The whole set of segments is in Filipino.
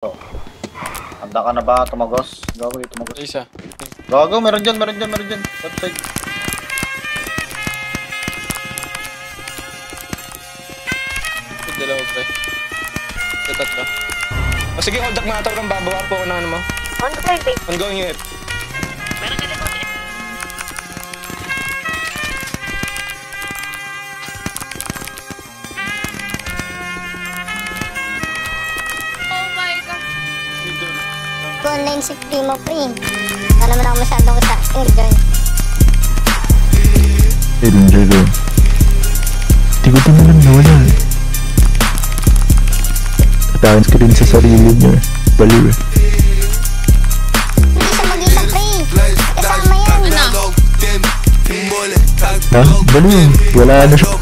Handa ka na ba tumagos? Gago, tumagos. Isa. Gago, meron dyan. Left side. Dalawa pre. Tatlo. O sige, hold up mga tao kang bababa po ako ng ano mo. Ongoing unit. Meron ka dito. Oh my god. Online si Primo pre. Wala naman ako masyadong kita join. Ranger ko. Di ko din alam na wala eh. Atakin ka din sa sarili niyo eh. Baliw eh. Hindi siya mag-isa pre. Kasama yan. Ano? Ha? Baliw. Wala na siya.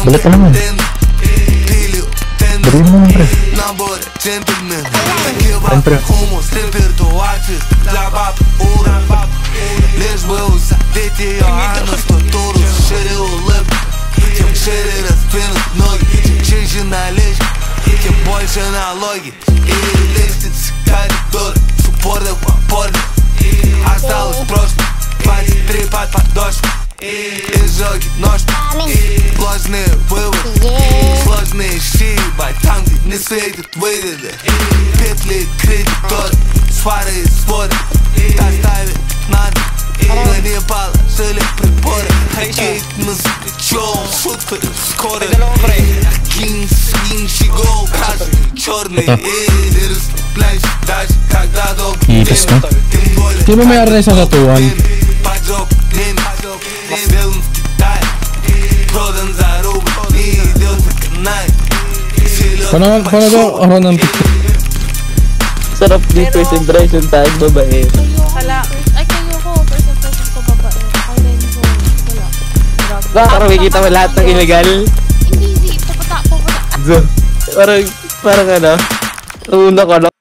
Balik ka naman. Baliw mo naman pre. Ayun pre. Больше налоги и лестницы коридора Суппорта по порно Осталось в прошлом 23 под подошву Изжоги нож Сложные выводы Сложные щиба Там, где не светят выгоды Петли кредиторы Свары и своды Доставить надо Но не положили приборы Хоккей мы за плечом Шутка скоро Кинь щегол Красный, черный И расслабляйся Даже когда долго Ipis mo? Di mo mayroon na isang tatuan? Поджог время Сделан в Китае Продан за рубль И идет на канале Paano ako ng picture? Sarap din first impression tag babae. Hala. Ay, kayo ko. First impression ko babae. Ako rin ko. Wala. Grabe. Ba, parang makikita mo lahat ng illegal. Hindi. Pupunta. Parang ano, nauna ko, no?